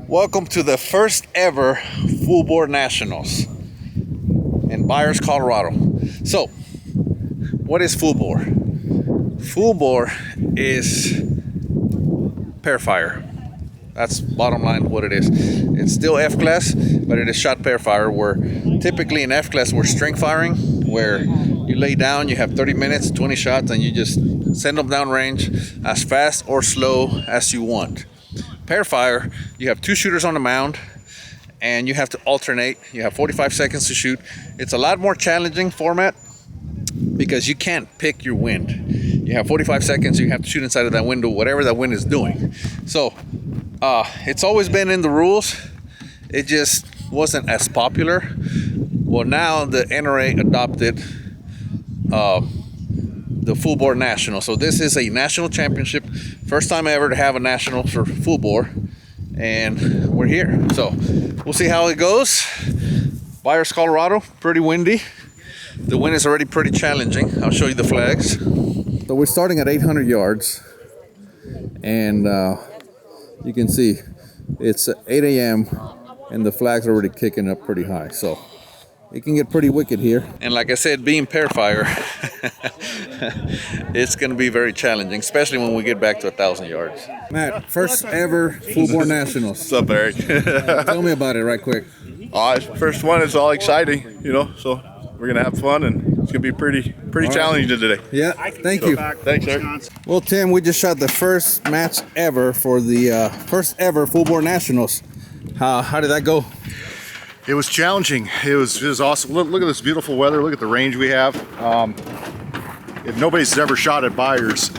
Welcome to the first ever fullbore nationals in Byers, Colorado. So, what is fullbore? Fullbore is pair fire. That's bottom line what it is. It's still F class, but it is shot pair fire, where typically in F class we're string firing, where you lay down, you have 30 minutes, 20 shots, and you just send them down range as fast or slow as you want. Pair fire, you have two shooters on the mound and you have to alternate. You have 45 seconds to shoot. It's a lot more challenging format because you can't pick your wind. You have 45 seconds, you have to shoot inside of that window, whatever that wind is doing. So it's always been in the rules. It just wasn't as popular. Well, now the NRA adopted the fullbore national. So this is a national championship. First time ever to have a national for fullbore, and we're here. So we'll see how it goes. Byers, Colorado, pretty windy. The wind is already pretty challenging. I'll show you the flags. So we're starting at 800 yards, and you can see it's 8 a.m. and the flags are already kicking up pretty high. So it can get pretty wicked here. And like I said, being pair fire, it's going to be very challenging, especially when we get back to 1,000 yards. Matt, first ever fullbore nationals. What's up, Erik? Tell me about it right quick. First one is all exciting, so we're going to have fun, and it's going to be pretty challenging today. Yeah, thank you. Thanks, Erik. Well, Tim, we just shot the first match ever for the first ever fullbore nationals. How did that go? It was challenging. It was awesome. Look at this beautiful weather. Look at the range we have. If nobody's ever shot at Byers,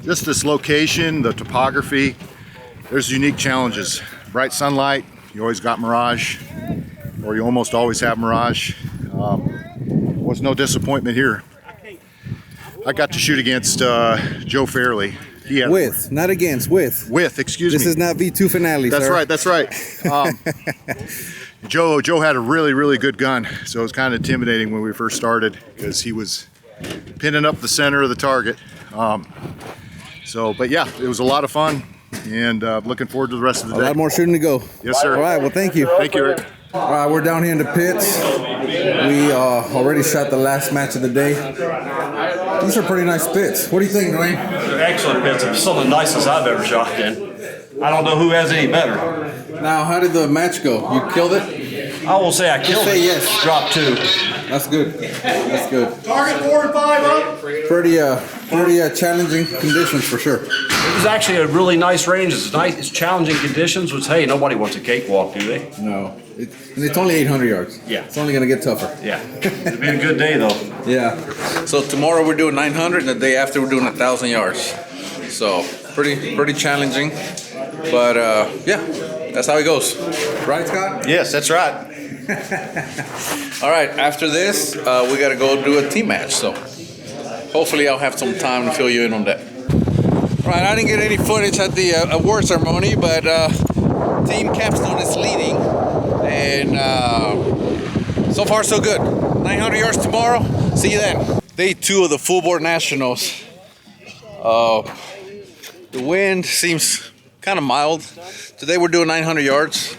just this location, the topography, there's unique challenges. Bright sunlight, you always got mirage, or you almost always have mirage. Was no disappointment here. I got to shoot against Joe Fairley. Not against, with. Excuse me. This is not V2 finale, That's sir. right, that's right. Joe had a really good gun, so it was kind of intimidating when we first started because he was pinning up the center of the target. But yeah, it was a lot of fun, and looking forward to the rest of the day. A lot more shooting to go. Yes, sir. All right, well, thank you. Thank you, Erik. All right, we're down here in the pits. We already shot the last match of the day. These are pretty nice pits. What do you think, Dwayne? They're excellent pits. It's some of the nicest I've ever shot in. I don't know who has any better. Now, how did the match go? You killed it? I will say I killed it. Say yes. Dropped 2. That's good. That's good. Target 4 and 5 up. Pretty challenging conditions for sure. It was actually a really nice range. It's nice. It's challenging conditions, which, hey, nobody wants a cakewalk, do they? No. And it's only 800 yards. Yeah. It's only going to get tougher. Yeah. It's been a good day, though. Yeah. So tomorrow we're doing 900, and the day after we're doing 1,000 yards. So pretty challenging. But yeah, that's how it goes. Right, Scott? Yes, that's right. All right, after this, we got to go do a team match. So hopefully I'll have some time to fill you in on that. All right, I didn't get any footage at the award ceremony, but Team Capstone is leading. And so far, so good. 900 yards tomorrow. See you then. Day 2 of the fullbore nationals. The wind seems kind of mild. Today we're doing 900 yards.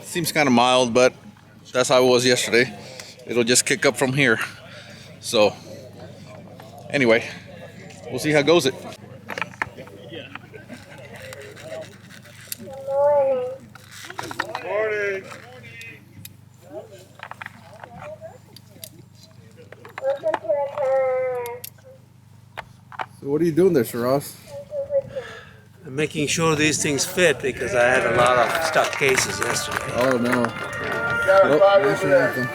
Seems kind of mild, but that's how it was yesterday. It'll just kick up from here. So anyway, we'll see how goes it. Morning. So what are you doing there, Shiraz? I'm making sure these things fit because I had a lot of stuck cases yesterday. Oh no. Oh, national anthem.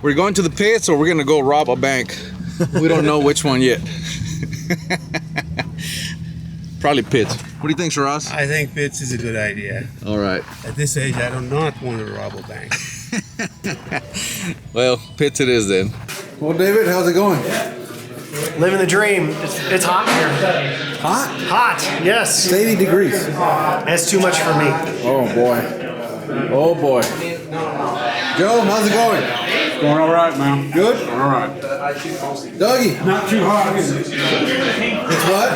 We're going to the pits, or we're gonna go rob a bank. We don't know which one yet. Probably pits. What do you think, Shiraz? I think pits is a good idea. All right. At this age, I do not want to rob a bank. Well, pits it is then. Well, David, how's it going? Living the dream. It's hot here. Hot? Hot, yes. It's 80 degrees. That's too much for me. Oh boy. Oh boy. Joe, how's it going? Going all right, man. Good? All right. Dougie? Not too hot. It's what?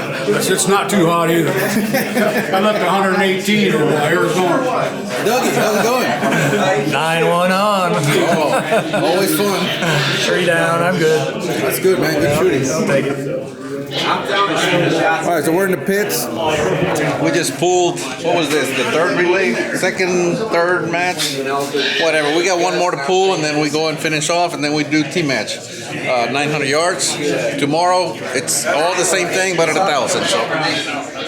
It's not too hot either. I left 118 in Arizona. Dougie, how's it going? 9-1 on. Oh, always fun. 3 down, I'm good. That's good, man. Good shooting. I'll take it. All right, so we're in the pits. We just pulled, what was this, the third relay? Second, third match? Whatever. We got one more to pull, and then we go and finish off, and then we do team match. 900 yards. Tomorrow, it's all the same thing, but at 1,000. So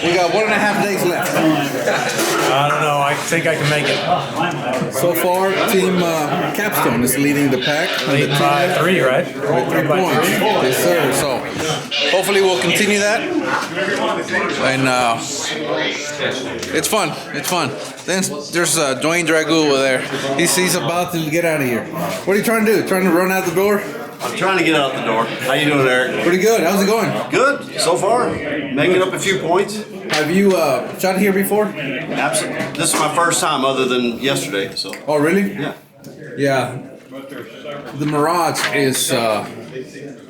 we got 1.5 days left. I don't know. I think I can make it. So far, Team Capstone is leading the pack. Leading by 3, right? With 3 points. Yes, sir. So hopefully we'll continue that. And it's fun. It's fun. Then there's Dwayne Dragoo over there. He's about to get out of here. What are you trying to do? Trying to run out the door? I'm trying to get out the door. How you doing, Eric? Pretty good. How's it going? Good, so far. Making up a few points. Have you shot here before? Absolutely. This is my first time other than yesterday, so. Oh, really? Yeah. Yeah. The Mirage is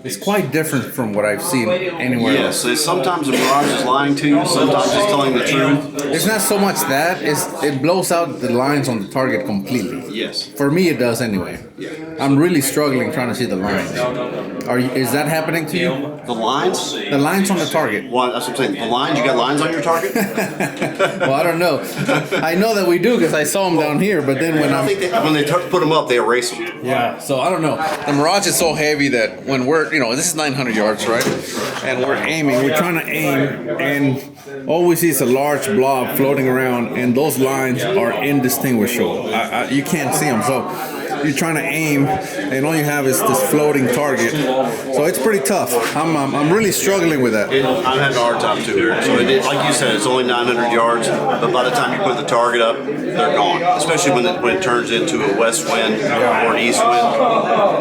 it's quite different from what I've seen anywhere else. Yes, sometimes the Mirage is lying to you, sometimes it's telling the truth. It's not so much that, it blows out the lines on the target completely. Yes. For me, it does anyway. I'm really struggling trying to see the lines. Is that happening to you? The lines? The lines on the target. Well, that's what I'm saying. The lines? You got lines on your target? Well, I don't know. I know that we do because I saw them down here, but then when they put them up, they erase them. Yeah, so I don't know. The Mirage is so heavy that when we're, this is 900 yards, right? And we're aiming. We're trying to aim, and all we see is a large blob floating around, and those lines are indistinguishable. You can't see them, so you're trying to aim, and all you have is this floating target. So it's pretty tough. I'm really struggling with that. I'm having a hard time too, Eric. So like you said, it's only 900 yards, but by the time you put the target up, they're gone. Especially when it turns into a west wind or an east wind.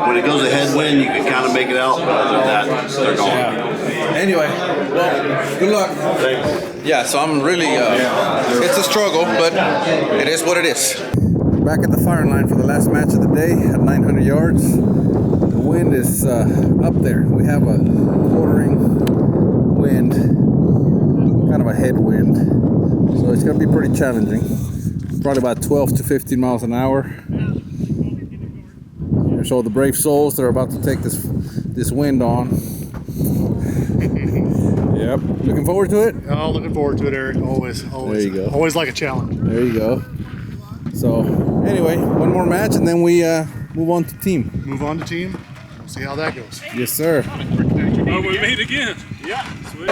When it goes a headwind, you can kind of make it out, but other than that, they're gone. Yeah. Anyway, well, good luck. Thanks. Yeah, so I'm really, it's a struggle, but it is what it is. Back at the firing line for the last match of the day at 900 yards. The wind is up there. We have a quartering wind, kind of a headwind. So it's going to be pretty challenging. Probably about 12 to 15 miles an hour. So the brave souls, they're about to take this wind on. Yep. Looking forward to it? Oh, looking forward to it, Eric. Always. There you go. Always like a challenge. There you go. So anyway, one more match and then we move on to team. Move on to team. We'll see how that goes. Yes, sir. Oh, we meet again. Yeah. Sweet.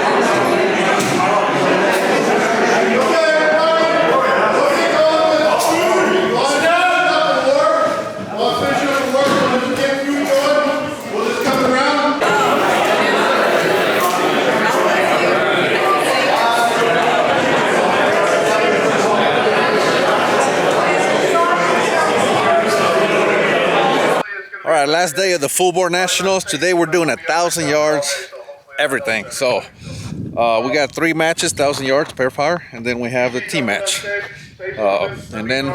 All right, last day of the full bore nationals. Today we're doing 1,000 yards, everything. So we got 3 matches, 1,000 yards pair fire, and then we have the team match. And then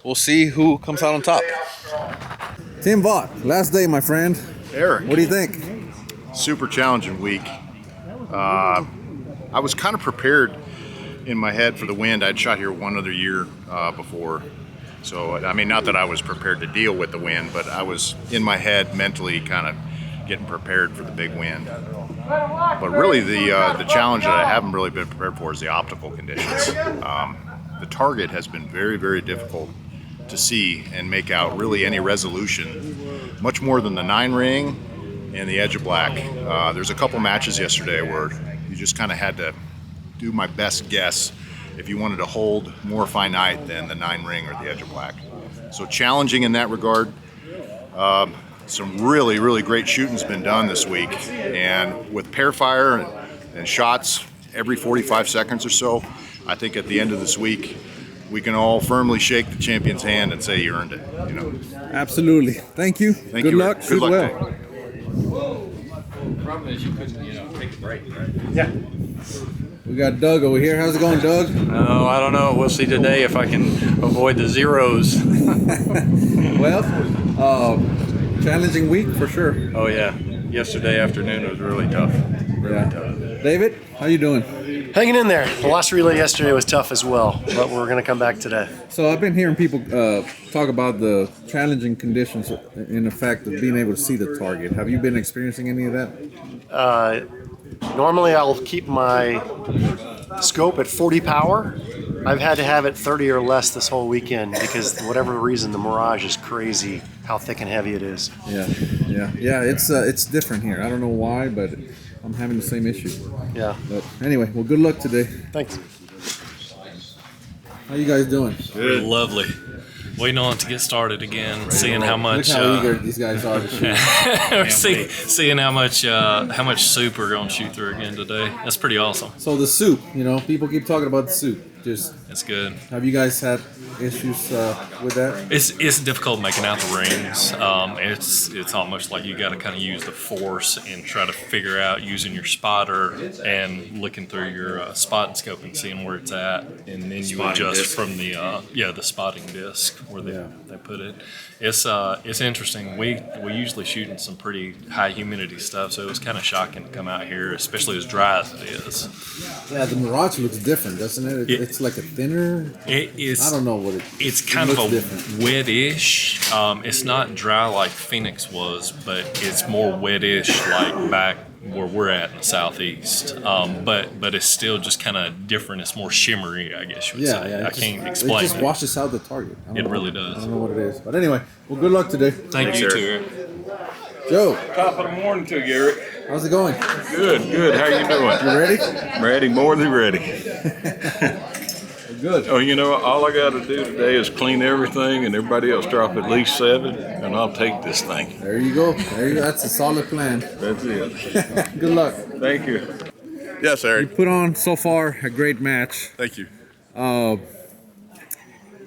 we'll see who comes out on top. Tim Vaught, last day, my friend. Eric. What do you think? Super challenging week. I was kind of prepared in my head for the wind. I'd shot here one other year before. So, I mean, not that I was prepared to deal with the wind, but I was in my head mentally kind of getting prepared for the big wind. But really the challenge that I haven't really been prepared for is the optical conditions. The target has been very, very difficult to see and make out really any resolution, much more than the 9 ring and the edge of black. There's a couple matches yesterday where you just kind of had to do my best guess if you wanted to hold more finite than the 9 ring or the edge of black. So challenging in that regard. Some really, really great shooting's been done this week. And with pair fire and shots every 45 seconds or so, I think at the end of this week, we can all firmly shake the champion's hand and say you earned it. Absolutely. Thank you. Thank Good you. luck. Good luck. Well. The problem is you couldn't, take a break, right? Yeah. We got Doug over here. How's it going, Doug? Oh, I don't know. We'll see today if I can avoid the zeros. Well, challenging week for sure. Oh yeah, yesterday afternoon was really tough. Really tough. David, how you doing? Hanging in there. The last relay yesterday was tough as well, but we're going to come back today. So I've been hearing people talk about the challenging conditions in the fact of being able to see the target. Have you been experiencing any of that? Normally I'll keep my scope at 40 power. I've had to have it 30 or less this whole weekend because whatever reason the mirage is crazy how thick and heavy it is. Yeah. It's different here. I don't know why, but I'm having the same issue. Yeah. But anyway, well, good luck today. Thanks. How you guys doing? Good. Lovely. Waiting on it to get started again, seeing how much. Look how eager these guys are to shoot. seeing how much soup we're gonna shoot through again today. That's pretty awesome. So the soup, people keep talking about the soup. It's good. Have you guys had issues with that? It's difficult making out the rings. It's almost like you got to kind of use the force and try to figure out using your spotter and looking through your spotting scope and seeing where it's at, and then you adjust from the spotting disc where they put it. It's interesting. We usually shoot in some pretty high humidity stuff, so it was kind of shocking to come out here, especially as dry as it is. Yeah, the mirage looks different, doesn't it? It's like a thinner. It is. I don't know what It's kind of a wettish. It's not dry like Phoenix was, but it's more wettish like back where we're at in the southeast. But it's still just kind of different. It's more shimmery, I guess you would say. I can't explain it. Just washes out the target. It really does. I don't know what it is. But anyway, well, good luck today. Thank you, too. Joe. Top of the morning to you, Erik. How's it going? Good. How you doing? You ready? Ready, more than ready. Good. Oh, all I got to do today is clean everything, and everybody else drop at least 7, and I'll take this thing. There you go. That's a solid plan. That's it. Good luck. Thank you. Yes, Erik. You put on so far a great match. Thank you.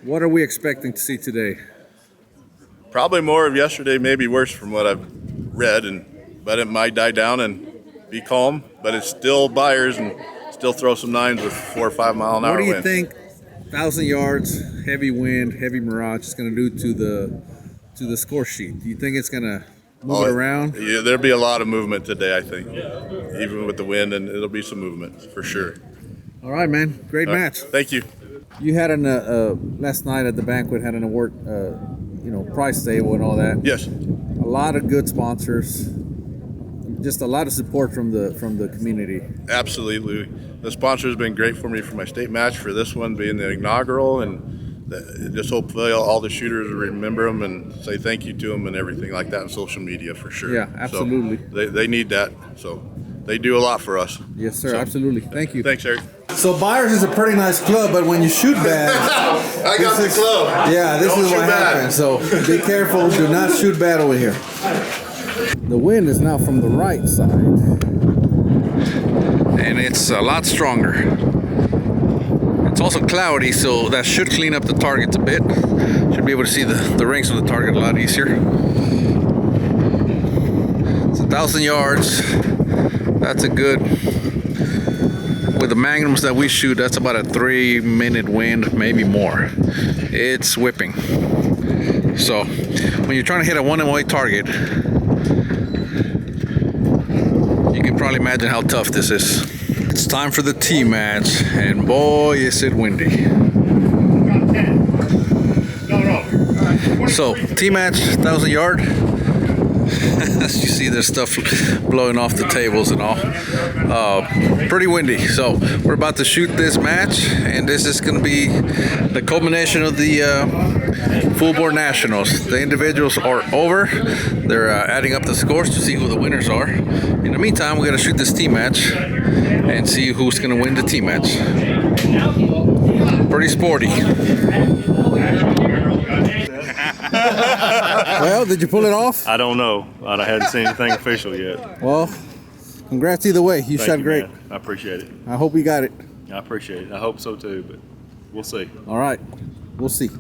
What are we expecting to see today? Probably more of yesterday, maybe worse from what I've read, but it might die down and be calm. But it's still buyers and still throw some 9s with 4 or 5 mile an hour wind. wind. What do you think 1,000 yards, heavy wind, heavy mirage is going to do to the score sheet? Do you think it's going to move it around? Yeah, there'll be a lot of movement today, I think, even with the wind, and it'll be some movement for sure. All right, man. Great match. Thank you. You had last night at the banquet had an award, prize table and all that. Yes. A lot of good sponsors. Just a lot of support from the community. Absolutely. The sponsor's been great for me for my state match, for this one being the inaugural, and just hopefully all the shooters remember them and say thank you to them and everything like that on social media for sure. Yeah, absolutely. So they need that, so they do a lot for us. Yes, sir, absolutely. Thank you. Thanks, Erik. So Byers is a pretty nice club, but when you shoot bad, I got the club. Yeah, this Don't is shoot what bad. happens. So be careful. Do not shoot bad over here. The wind is now from the right side, and it's a lot stronger. It's also cloudy, so that should clean up the targets a bit. Should be able to see the rings of the target a lot easier. It's 1,000 yards. That's a good. With the magnums that we shoot, that's about a 3-minute wind, maybe more. It's whipping. So when you're trying to hit a one-and-way target, you can probably imagine how tough this is. It's time for the tee match, and boy, is it windy. So tee match, 1,000 yard. As you see, there's stuff blowing off the tables and all. Pretty windy. So we're about to shoot this match, and this is going to be the culmination of the fullbore nationals. The individuals are over. They're adding up the scores to see who the winners are. In the meantime, we're going to shoot this team match and see who's going to win the team match. Pretty sporty. Well, did you pull it off? I don't know. I hadn't seen anything official yet. Well, congrats either way. You shot great. Man. I appreciate it. I hope you got it. I appreciate it. I hope so too, but we'll see. All right. We'll see.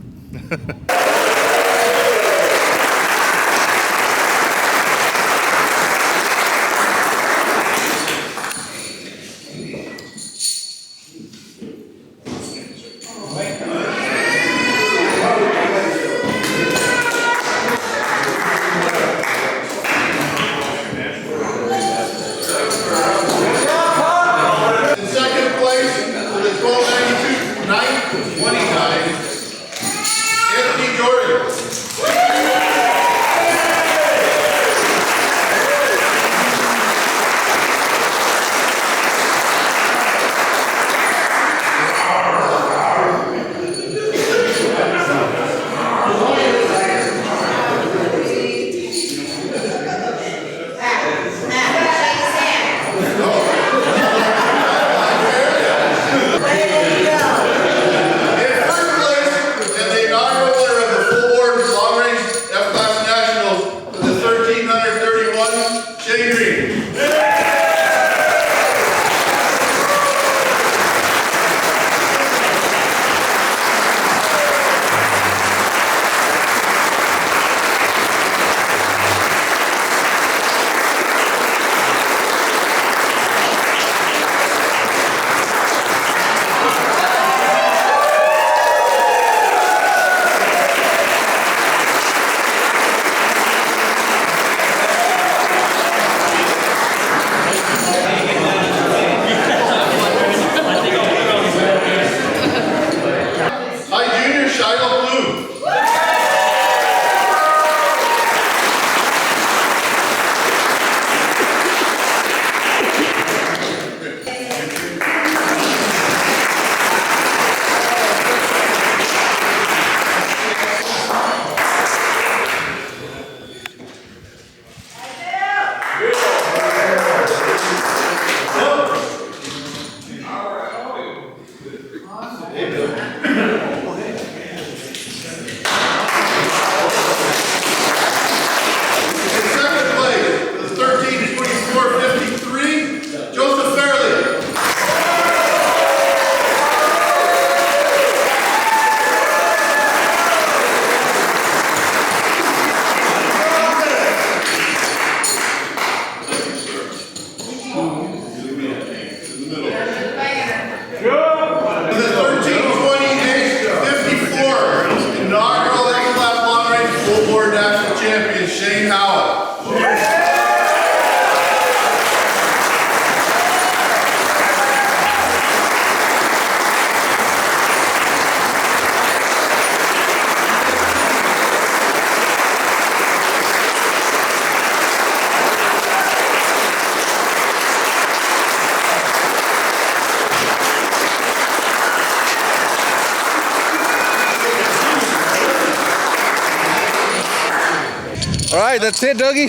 All right, that's it, Dougie.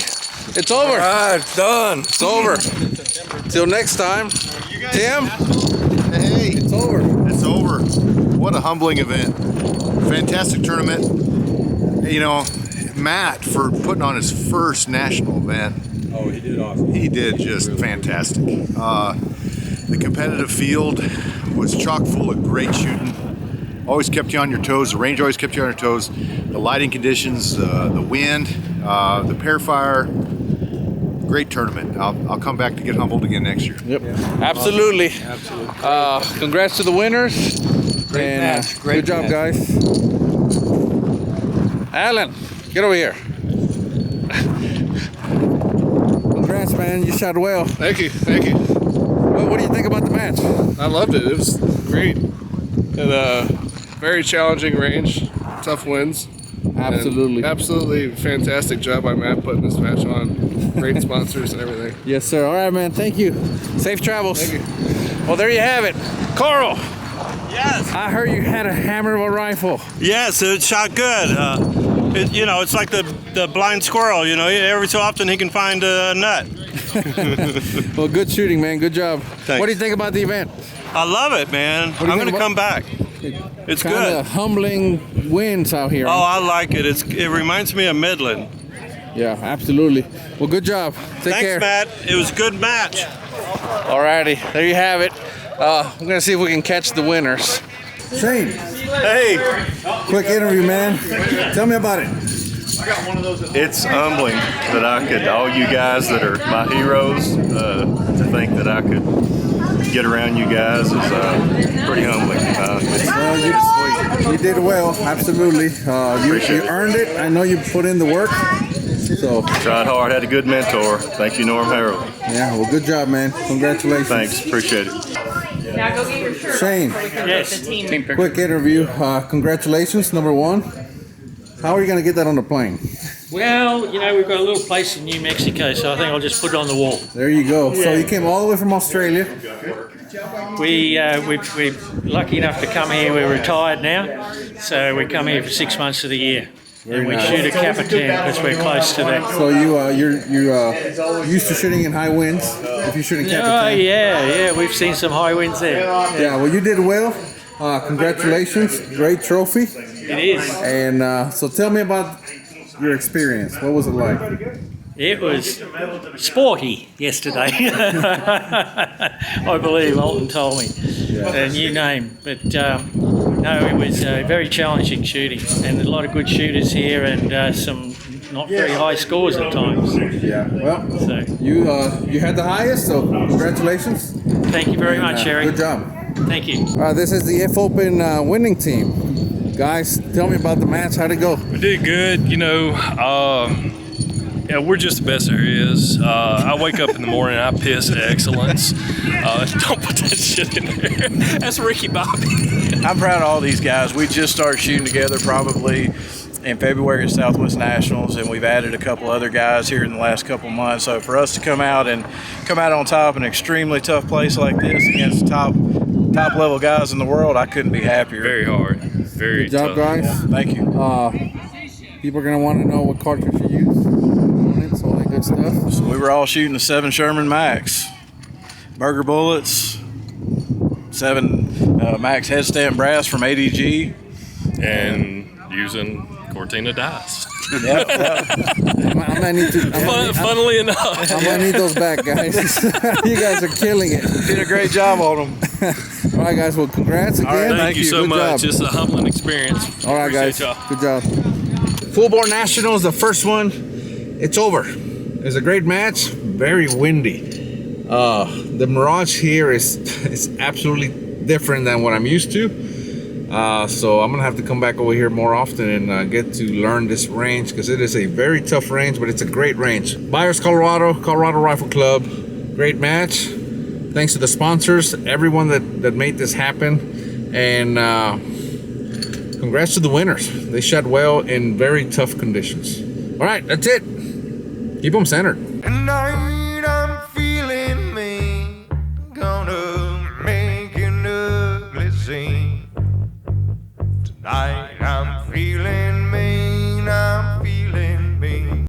It's over. All right, it's done. It's over. Till next time. Tim, Hey, it's over. it's over. What a humbling event. Fantastic tournament. You know, Matt for putting on his first national event. Oh, he did awesome. He did just fantastic. The competitive field was chock full of great shooting. Always kept you on your toes. The range always kept you on your toes. The lighting conditions, the wind, the pair fire. Great tournament. I'll come back to get humbled again next year. Yep. Absolutely. Congrats to the winners. Great match. Great good job, match. guys. Alan, get over here. Congrats, man. You shot well. Thank you. Thank you. Well, what do you think about the match? I loved it. It was great. And very challenging range, tough winds. Absolutely. And absolutely fantastic job by Matt putting this match on. Great sponsors and everything. Yes, sir. All right, man. Thank you. Safe travels. Thank you. Well, there you have it. Carl, Yes. I heard you had a hammer of a rifle. Yes, it shot good. It's like the blind squirrel. Every so often he can find a nut. Well, good shooting, man. Good job. Thanks. What do you think about the event? I love it, man. do you I'm think going to about- come back. It's Kind good. of humbling winds out here. Oh, I like it. It reminds me of Midland. Yeah, absolutely. Well, good job. Take Thanks, care. Matt. It was a good match. Alrighty, there you have it. We're gonna see if we can catch the winners. Shane, Hey, quick interview, man. Tell me about it. it's humbling that all you guys that are my heroes, to think that I could get around you guys is pretty humbling. Well, you did well, absolutely. You earned it. I know you put in the work. So Tried hard, had a good mentor. Thank you, Norm Harold. yeah, well, good job, man. Congratulations. Thanks, appreciate it. Now go get your shirt. Shane, Yes. The team. quick interview. Congratulations, number one. How are you gonna get that on the plane? Well, we've got a little place in New Mexico, so I think I'll just put it on the wall. There you go. So you came all the way from Australia. We're lucky enough to come here. We're retired now, so we come here for 6 months of the year. And we nice. shoot a Capitan because we're close to that. So you're used to shooting in high winds. If you're shooting Oh, Capitan. yeah, we've seen some high winds there. Yeah, well, you did well. Congratulations. Great trophy. It is. And so tell me about your experience. What was it like? It was sporty yesterday. I believe Alton told me. A new name. But no, it was very challenging shooting. And a lot of good shooters here and some not very high scores at times. Yeah, well, So you had the highest, so congratulations. thank you very much, Erik. Good job. Thank you. This is the F Open winning team. Guys, tell me about the match. How'd it go? We did good, yeah, we're just the best there is. I wake up in the morning and I piss excellence. Don't put that shit in there. That's Ricky Bobby. I'm proud of all these guys. We just started shooting together probably in February at Southwest Nationals, and we've added a couple other guys here in the last couple months. So for us to come out on top in an extremely tough place like this against top level guys in the world, I couldn't be happier. Very hard. Very Good job, tough. guys. Thank you. People are gonna want to know what cartridge you use. All that good stuff. So we were all shooting the 7 Sherman Max, burger bullets, 7 Max headstand brass from ADG, And using Cortina dice. Yep. I might need to. Funnily enough. I'm gonna need those back, guys. You guys are killing it. Did a great job on them. All right, guys. Well, congrats again. All right, thank you so Good much. job. It's a humbling experience. All right, Appreciate guys. y'all. Good job. Full Bore Nationals, the first one, it's over. It was a great match, very windy. The Mirage here is absolutely different than what I'm used to. So I'm gonna have to come back over here more often and get to learn this range because it is a very tough range, but it's a great range. Byers, Colorado Rifle Club, great match. Thanks to the sponsors, everyone that made this happen, and congrats to the winners. They shot well in very tough conditions. All right, that's it. Keep them centered. Tonight I'm feeling me, gonna make an ugly scene. Tonight I'm feeling